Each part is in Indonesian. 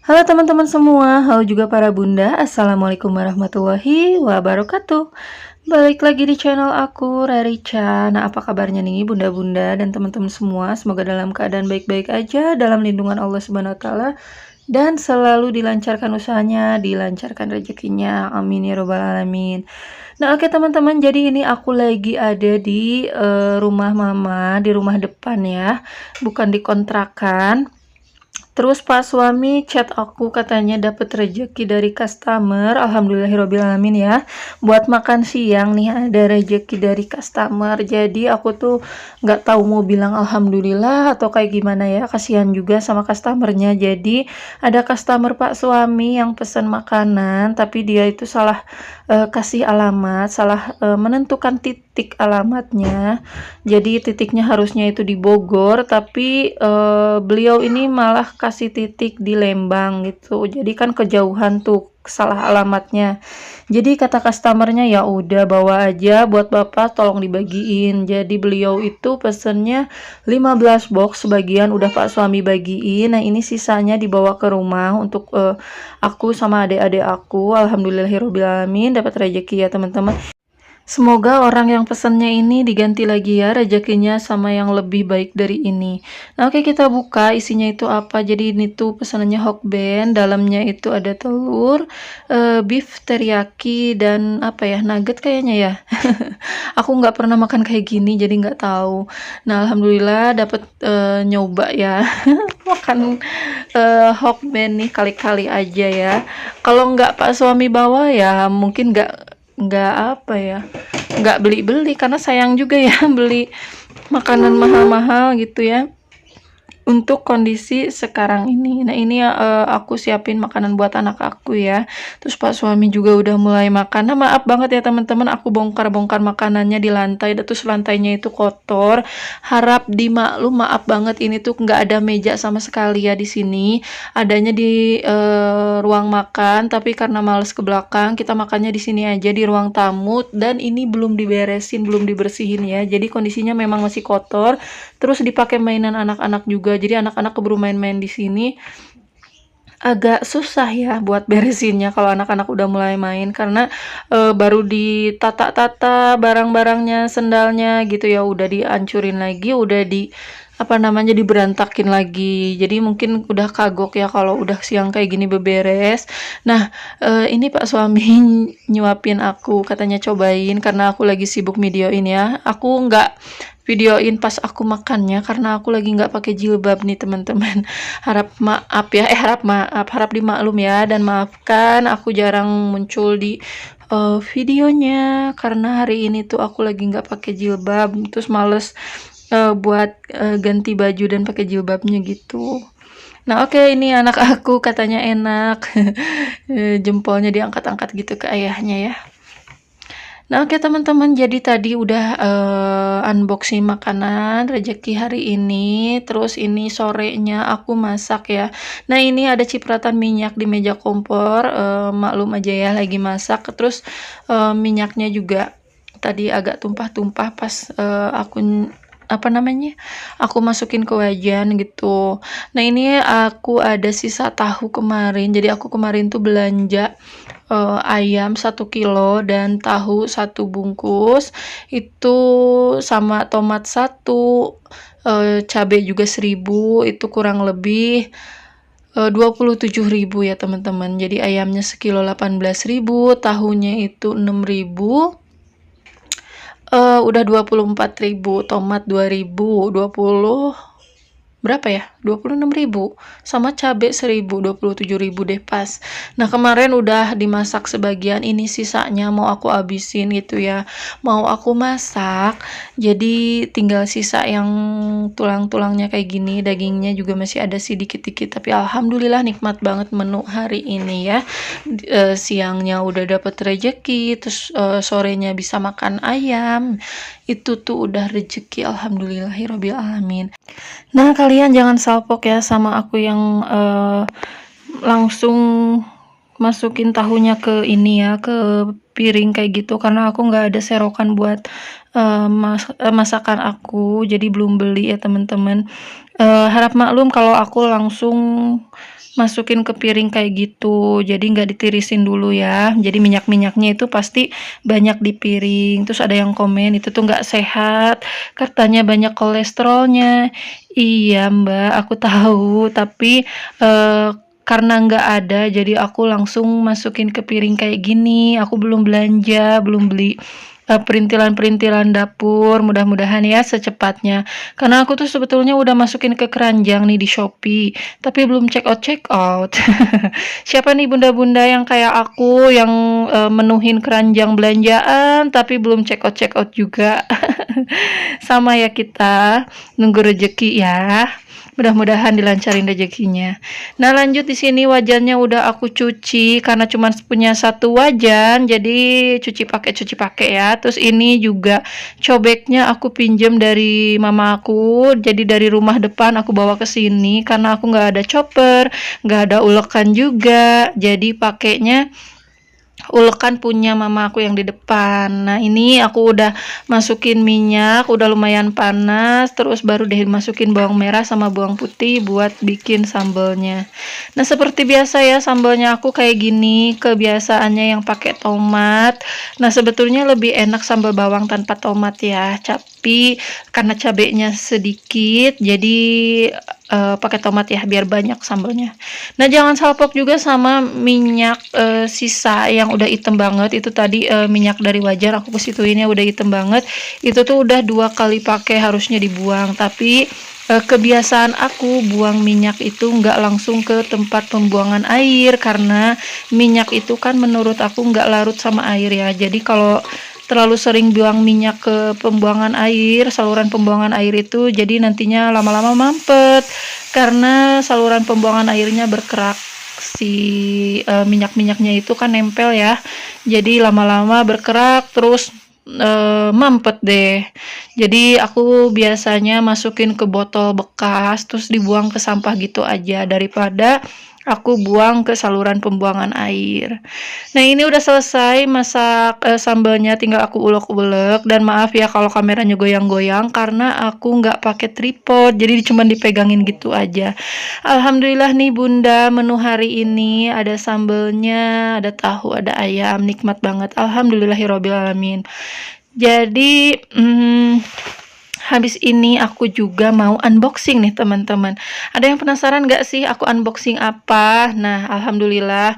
Halo teman-teman semua, halo juga para bunda. Assalamualaikum warahmatullahi wabarakatuh. Balik lagi di channel aku, Rarica. Nah, apa kabarnya nih bunda-bunda dan teman-teman semua? Semoga dalam keadaan baik-baik aja, dalam lindungan Allah Subhanahu wa taala, dan selalu dilancarkan usahanya, dilancarkan rezekinya. Amin ya robbal alamin. Nah, oke teman-teman, jadi ini aku lagi ada di rumah mama, di rumah depan ya, bukan di kontrakan. Terus Pak suami chat aku katanya dapat rezeki dari customer. Alhamdulillahirobbilalamin ya. Buat makan siang nih ada rezeki dari customer. Jadi aku tuh nggak tahu mau bilang alhamdulillah atau kayak gimana ya. Kasihan juga sama customernya. Jadi ada customer Pak suami yang pesan makanan tapi dia itu salah kasih alamat, salah menentukan titik alamatnya. Jadi titiknya harusnya itu di Bogor, tapi beliau ini malah kasih titik di Lembang gitu. Jadi kan kejauhan tuh, salah alamatnya. Jadi kata customernya ya udah bawa aja buat bapak, tolong dibagiin. Jadi beliau itu pesennya 15 box, sebagian udah pak suami bagiin. Nah ini sisanya dibawa ke rumah untuk aku sama adik-adik aku. Alhamdulillahirobbilalamin dapat rezeki ya teman-teman. Semoga orang yang pesannya ini diganti lagi ya rezekinya sama yang lebih baik dari ini. Nah, oke kita buka isinya itu apa. Jadi ini tuh pesanannya Hokben, dalamnya itu ada telur, beef teriyaki dan apa ya, nugget kayaknya ya. Aku nggak pernah makan kayak gini jadi nggak tahu. Nah, alhamdulillah dapat nyoba ya. Makan Hokben nih kali-kali aja ya. Kalau nggak Pak suami bawa ya mungkin nggak apa ya, nggak beli-beli karena sayang juga ya beli makanan mahal-mahal gitu ya untuk kondisi sekarang ini. Nah ini aku siapin makanan buat anak aku ya. Terus Pak suami juga udah mulai makan. Nah maaf banget ya teman-teman, aku bongkar-bongkar makanannya di lantai. Terus lantainya itu kotor. Harap dimaklum, maaf banget ini tuh nggak ada meja sama sekali ya di sini. Adanya di ruang makan. Tapi karena males ke belakang, kita makannya di sini aja di ruang tamu. Dan ini belum diberesin, belum dibersihin ya. Jadi kondisinya memang masih kotor. Terus dipakai mainan anak-anak juga. Jadi anak-anak keburu main-main di sini. Agak susah ya buat beresinnya kalau anak-anak udah mulai main karena baru ditata-tata barang-barangnya, sendalnya gitu ya, udah dihancurin lagi, udah di apa namanya diberantakin lagi. Jadi mungkin udah kagok ya kalau udah siang kayak gini beberes. Nah, ini Pak suami nyuapin aku, katanya cobain karena aku lagi sibuk videoin ya. Aku nggak videoin pas aku makannya karena aku lagi nggak pakai jilbab nih teman-teman. Harap maaf ya, harap maaf, harap dimaklum ya, dan maafkan aku jarang muncul di videonya karena hari ini tuh aku lagi nggak pakai jilbab, terus males buat ganti baju dan pakai jilbabnya gitu. Nah oke, ini anak aku katanya enak. Jempolnya diangkat-angkat gitu ke ayahnya ya. Nah oke teman-teman, jadi tadi udah unboxing makanan rezeki hari ini. Terus ini sorenya aku masak ya. Nah ini ada cipratan minyak di meja kompor, maklum aja ya lagi masak. Terus minyaknya juga tadi agak tumpah-tumpah pas aku apa namanya, aku masukin ke wajan gitu. Nah ini aku ada sisa tahu kemarin, jadi aku kemarin tuh belanja ayam 1 kilo dan tahu 1 bungkus itu, sama tomat 1, cabai juga 1000, itu kurang lebih 27.000 ya teman-teman. Jadi ayamnya sekilo 18.000, tahunya itu 6.000, udah 24.000, tomat 2.000, 20 berapa ya, 26.000, sama cabai 1.000, 27.000 deh pas. Nah kemarin udah dimasak sebagian, ini sisanya mau aku habisin gitu ya, mau aku masak, jadi tinggal sisa yang tulang-tulangnya kayak gini, dagingnya juga masih ada sih dikit-dikit, tapi alhamdulillah nikmat banget menu hari ini ya. Siangnya udah dapet rezeki, terus sorenya bisa makan ayam, itu tuh udah rezeki, alhamdulillahirobbilalamin. Nah kalian jangan salpok ya sama aku yang langsung masukin tahunya ke ini ya, ke piring kayak gitu, karena aku nggak ada serokan buat masakan aku, jadi belum beli ya teman-teman. Harap maklum kalau aku langsung masukin ke piring kayak gitu. Jadi nggak ditirisin dulu ya. Jadi minyak-minyaknya itu pasti banyak di piring. Terus ada yang komen itu tuh nggak sehat, katanya banyak kolesterolnya. Iya Mbak, aku tahu, tapi karena nggak ada, jadi aku langsung masukin ke piring kayak gini. Aku belum belanja, belum beli perintilan-perintilan dapur, mudah-mudahan ya secepatnya. Karena aku tuh sebetulnya udah masukin ke keranjang nih di Shopee, tapi belum check out. Siapa nih bunda-bunda yang kayak aku yang menuhin keranjang belanjaan tapi belum check out juga. Sama ya kita, nunggu rezeki ya. Mudah-mudahan dilancarin rezekinya. Nah, lanjut di sini wajannya udah aku cuci karena cuma punya satu wajan, jadi cuci pakai ya. Terus ini juga cobeknya aku pinjem dari mama aku, jadi dari rumah depan aku bawa ke sini karena aku nggak ada chopper, nggak ada ulekan juga, jadi pakainya ulekan punya mama aku yang di depan. Nah, ini aku udah masukin minyak, udah lumayan panas, terus baru deh masukin bawang merah sama bawang putih buat bikin sambelnya. Nah, seperti biasa ya sambelnya aku kayak gini, kebiasaannya yang pakai tomat. Nah, sebetulnya lebih enak sambal bawang tanpa tomat ya, tapi karena cabenya sedikit, jadi pakai tomat ya biar banyak sambelnya. Nah, jangan salpok juga sama minyak sisa yang udah hitam banget. Itu tadi minyak dari wajan aku kesituinnya udah hitam banget. Itu tuh udah 2 kali pakai, harusnya dibuang. Tapi kebiasaan aku buang minyak itu nggak langsung ke tempat pembuangan air karena minyak itu kan menurut aku nggak larut sama air ya. Jadi kalau terlalu sering buang minyak ke pembuangan air, saluran pembuangan air itu jadi nantinya lama-lama mampet karena saluran pembuangan airnya berkerak, si minyak-minyaknya itu kan nempel ya, jadi lama-lama berkerak terus mampet deh. Jadi aku biasanya masukin ke botol bekas terus dibuang ke sampah gitu aja daripada aku buang ke saluran pembuangan air. Nah, ini udah selesai masak sambalnya, tinggal aku ulek-ulek. Dan maaf ya kalau kameranya goyang-goyang karena aku nggak pakai tripod, jadi cuma dipegangin gitu aja. Alhamdulillah nih Bunda, menu hari ini ada sambelnya, ada tahu, ada ayam, nikmat banget. Alhamdulillahirobbilalamin. Jadi habis ini aku juga mau unboxing nih teman-teman. Ada yang penasaran nggak sih aku unboxing apa? Nah, alhamdulillah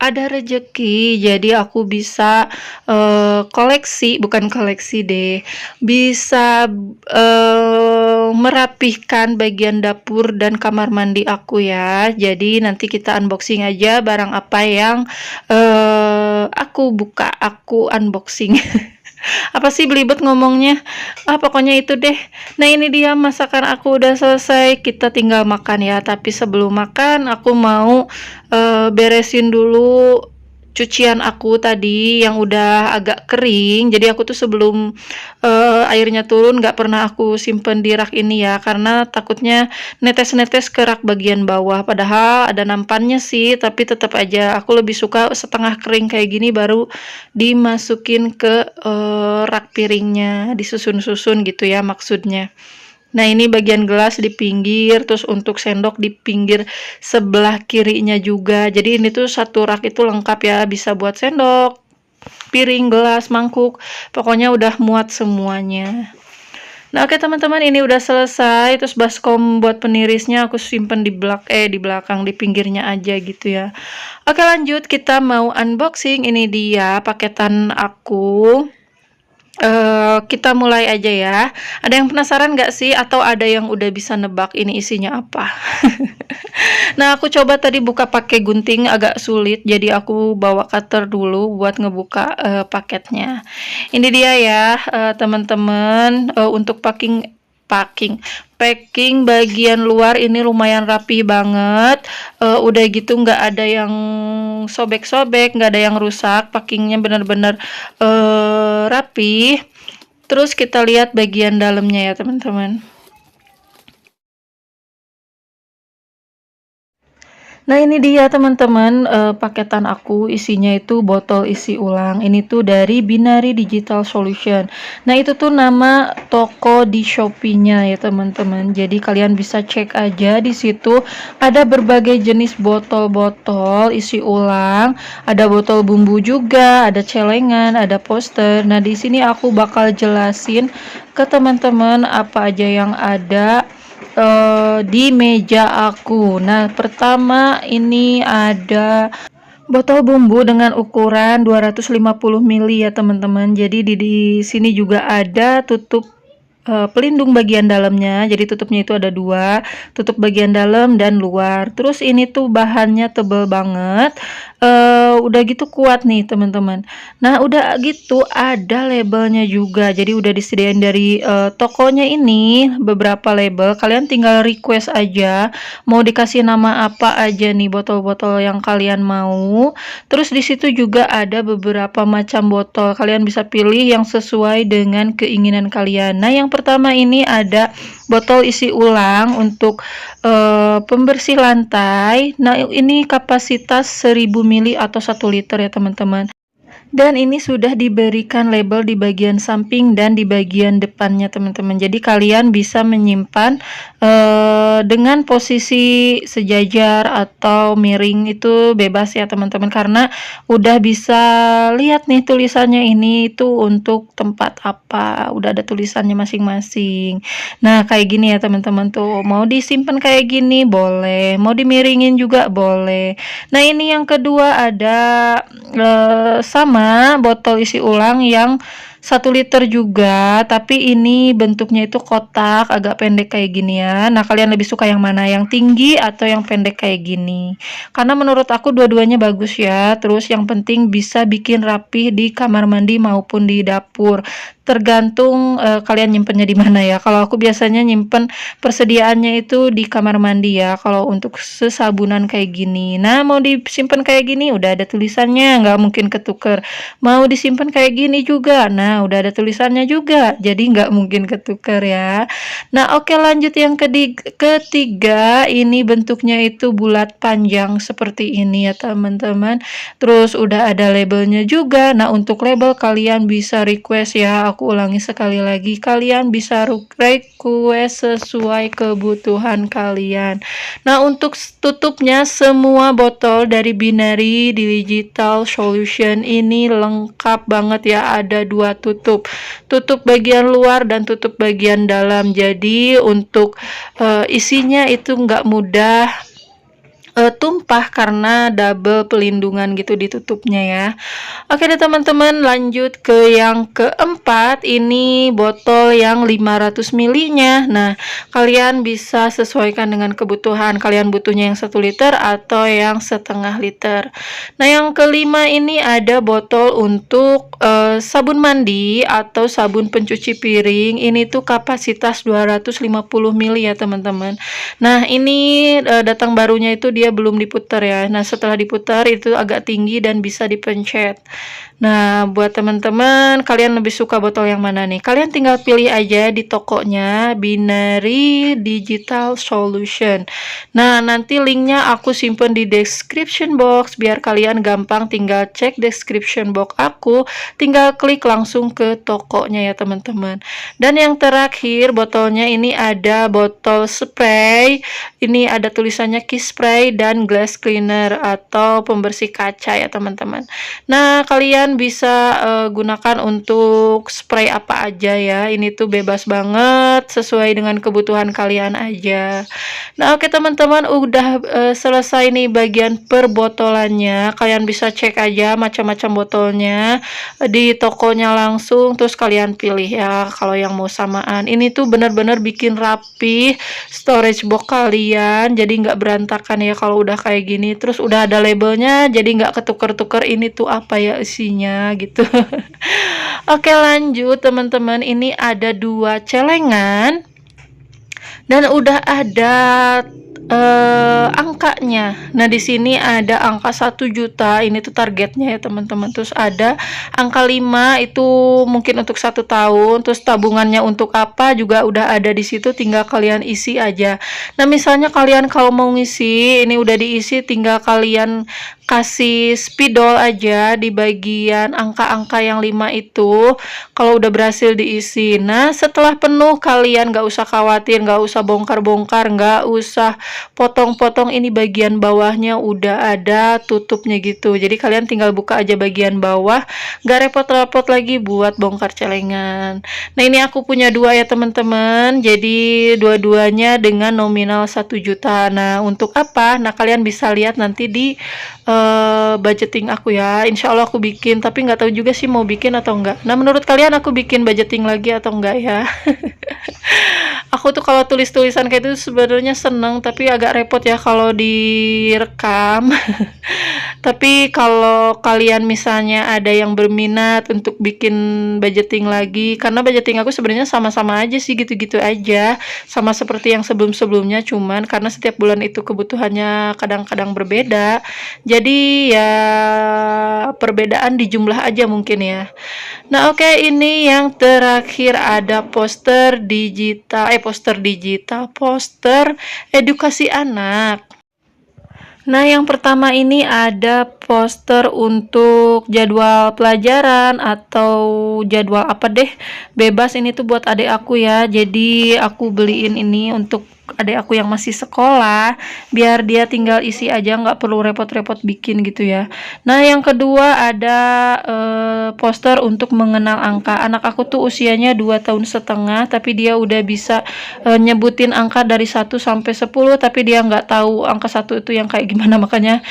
ada rezeki, jadi aku bisa bukan koleksi deh, bisa merapihkan bagian dapur dan kamar mandi aku ya. Jadi nanti kita unboxing aja barang apa yang aku buka, aku unboxing. Apa sih belibet ngomongnya? Pokoknya itu deh. Nah, ini dia masakan aku udah selesai. Kita tinggal makan ya. Tapi sebelum makan, aku mau beresin dulu cucian aku tadi yang udah agak kering. Jadi aku tuh sebelum airnya turun nggak pernah aku simpen di rak ini ya, karena takutnya netes-netes ke rak bagian bawah. Padahal ada nampannya sih, tapi tetap aja aku lebih suka setengah kering kayak gini baru dimasukin ke rak piringnya, disusun-susun gitu ya maksudnya. Nah, ini bagian gelas di pinggir, terus untuk sendok di pinggir sebelah kirinya juga. Jadi ini tuh satu rak itu lengkap ya, bisa buat sendok, piring, gelas, mangkuk, pokoknya udah muat semuanya. Nah, oke teman-teman, ini udah selesai. Terus baskom buat penirisnya aku simpen di belakang di pinggirnya aja gitu ya. Oke, lanjut kita mau unboxing. Ini dia paketan aku. Kita mulai aja ya. Ada yang penasaran nggak sih? Atau ada yang udah bisa nebak ini isinya apa? Nah, aku coba tadi buka pakai gunting agak sulit, jadi aku bawa cutter dulu buat ngebuka paketnya. Ini dia ya, teman-teman, untuk packing bagian luar ini lumayan rapi banget. Udah gitu nggak ada yang sobek-sobek, nggak ada yang rusak. Packingnya benar-benar rapi. Terus kita lihat bagian dalamnya ya teman-teman. Nah ini dia teman-teman, paketan aku isinya itu botol isi ulang, ini tuh dari Binari Digital Solution. Nah itu tuh nama toko di Shopee-nya ya teman-teman, jadi kalian bisa cek aja di situ, ada berbagai jenis botol-botol isi ulang, ada botol bumbu juga, ada celengan, ada poster. Nah di sini aku bakal jelasin ke teman-teman apa aja yang ada di meja aku. Nah, pertama ini ada botol bumbu dengan ukuran 250 ml ya teman-teman. Jadi di sini juga ada tutup pelindung bagian dalamnya. Jadi tutupnya itu ada dua, tutup bagian dalam dan luar. Terus ini tuh bahannya tebel banget. Udah gitu kuat nih teman-teman. Nah udah gitu ada labelnya juga. Jadi udah disediain dari tokonya ini beberapa label. Kalian tinggal request aja mau dikasih nama apa aja nih botol-botol yang kalian mau. Terus di situ juga ada beberapa macam botol. Kalian bisa pilih yang sesuai dengan keinginan kalian. Nah yang pertama ini ada botol isi ulang untuk pembersih lantai. Nah ini kapasitas 1000 ml atau 1 liter ya teman-teman. Dan ini sudah diberikan label di bagian samping dan di bagian depannya teman-teman. Jadi kalian bisa menyimpan dengan posisi sejajar atau miring itu bebas ya teman-teman, karena udah bisa lihat nih tulisannya ini itu untuk tempat apa. Udah ada tulisannya masing-masing. Nah, kayak gini ya teman-teman tuh. Mau disimpan kayak gini boleh, mau dimiringin juga boleh. Nah, ini yang kedua ada sama botol isi ulang yang 1 liter juga, tapi ini bentuknya itu kotak, agak pendek kayak gini ya. Nah, kalian lebih suka yang mana? Yang tinggi atau yang pendek kayak gini? Karena menurut aku dua-duanya bagus ya. Terus yang penting bisa bikin rapih di kamar mandi maupun di dapur. Tergantung kalian nyimpennya di mana ya. Kalau aku biasanya nyimpen persediaannya itu di kamar mandi ya. Kalau untuk sesabunan kayak gini. Nah, mau disimpan kayak gini udah ada tulisannya, nggak mungkin ketuker. Mau disimpan kayak gini juga. Nah, udah ada tulisannya juga. Jadi nggak mungkin ketuker ya. Nah, oke lanjut yang ketiga. Ini bentuknya itu bulat panjang seperti ini ya teman-teman. Terus udah ada labelnya juga. Nah, untuk label kalian bisa request ya. Aku ulangi sekali lagi. Kalian bisa request sesuai kebutuhan kalian. Nah, untuk tutupnya semua botol dari Binari Digital Solution ini lengkap banget ya. Ada 2 tutup. Tutup bagian luar dan tutup bagian dalam. Jadi untuk isinya itu nggak mudah tumpah karena double pelindungan gitu ditutupnya ya. Oke deh teman-teman, lanjut ke yang keempat. Ini botol yang 500 ml-nya. Nah, kalian bisa sesuaikan dengan kebutuhan. Kalian butuhnya yang 1 liter atau yang setengah liter. Nah, yang kelima ini ada botol untuk sabun mandi atau sabun pencuci piring. Ini tuh kapasitas 250 ml ya teman-teman. Nah, ini datang barunya itu dia belum diputar ya. Nah, setelah diputar itu agak tinggi dan bisa dipencet. Nah, buat teman-teman, kalian lebih suka botol yang mana nih? Kalian tinggal pilih aja di tokonya Binari Digital Solution. Nah, nanti linknya aku simpen di description box biar kalian gampang tinggal cek description box aku, tinggal klik langsung ke tokonya ya teman-teman. Dan yang terakhir botolnya ini ada botol spray. Ini ada tulisannya Kiss Spray dan Glass Cleaner atau pembersih kaca ya teman-teman. Nah, kalian bisa gunakan untuk spray apa aja ya. Ini tuh bebas banget, sesuai dengan kebutuhan kalian aja. Nah, oke teman-teman, udah selesai nih bagian perbotolannya. Kalian bisa cek aja macam-macam botolnya di tokonya langsung, terus kalian pilih ya kalau yang mau samaan. Ini tuh benar-benar bikin rapi storage box kalian, jadi nggak berantakan ya kalau udah kayak gini. Terus udah ada labelnya, jadi nggak ketuker-tuker ini tuh apa ya isinya gitu. Oke lanjut teman-teman, ini ada 2 celengan dan udah ada angkanya. Nah, di sini ada angka 1 juta, ini tuh targetnya ya teman-teman. Terus ada angka 5 itu mungkin untuk 1 tahun. Terus tabungannya untuk apa juga udah ada di situ, tinggal kalian isi aja. Nah, misalnya kalian kalau mau ngisi, ini udah diisi, tinggal kalian kasih spidol aja di bagian angka-angka yang 5 itu kalau udah berhasil diisi. Nah, setelah penuh kalian nggak usah khawatir, nggak usah bongkar-bongkar, nggak usah potong-potong, ini bagian bawahnya udah ada tutupnya gitu. Jadi kalian tinggal buka aja bagian bawah, nggak repot-repot lagi buat bongkar celengan. Nah, ini aku punya 2 ya teman-teman. Jadi dua-duanya dengan nominal 1 juta. Nah, untuk apa? Nah, kalian bisa lihat nanti di budgeting aku ya. Insya Allah aku bikin, tapi nggak tahu juga sih mau bikin atau enggak. Nah, menurut kalian aku bikin budgeting lagi atau enggak ya? Aku tuh kalau tulis-tulisan kayak itu sebenarnya seneng, tapi agak repot ya kalau direkam. Tapi kalau kalian misalnya ada yang berminat untuk bikin budgeting lagi, karena budgeting aku sebenarnya sama-sama aja sih, gitu-gitu aja, sama seperti yang sebelum-sebelumnya, cuman karena setiap bulan itu kebutuhannya kadang-kadang berbeda, jadi ya perbedaan di jumlah aja mungkin ya. Nah, oke, ini yang terakhir ada poster edukasi anak. Nah, yang pertama ini ada poster untuk jadwal pelajaran atau jadwal apa deh, bebas. Ini tuh buat adik aku ya. Jadi aku beliin ini untuk adik aku yang masih sekolah, biar dia tinggal isi aja, nggak perlu repot-repot bikin gitu ya. Nah, yang kedua ada poster untuk mengenal angka. Anak aku tuh usianya 2 tahun setengah, tapi dia udah bisa nyebutin angka dari 1 sampai 10, tapi dia nggak tahu angka 1 itu yang kayak gimana. Makanya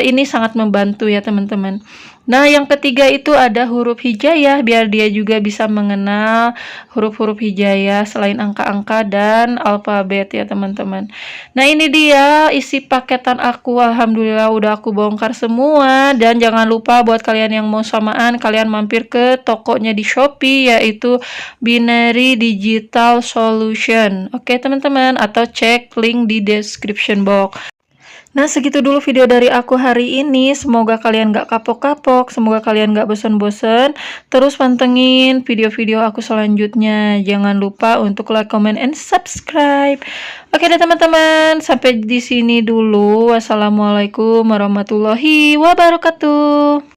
ini sangat membantu ya teman-teman. Nah, yang ketiga itu ada huruf hijaiyah, biar dia juga bisa mengenal huruf-huruf hijaiyah selain angka-angka dan alfabet ya teman-teman. Nah, ini dia isi paketan aku. Alhamdulillah udah aku bongkar semua. Dan jangan lupa buat kalian yang mau samaan, kalian mampir ke tokonya di Shopee, yaitu Binary Digital Solution. Oke teman-teman, atau cek link di description box. Nah, segitu dulu video dari aku hari ini. Semoga kalian gak kapok-kapok, semoga kalian gak bosen-bosen. Terus pantengin video-video aku selanjutnya. Jangan lupa untuk like, comment, and subscribe. Oke deh teman-teman, sampai di sini dulu. Wassalamualaikum warahmatullahi wabarakatuh.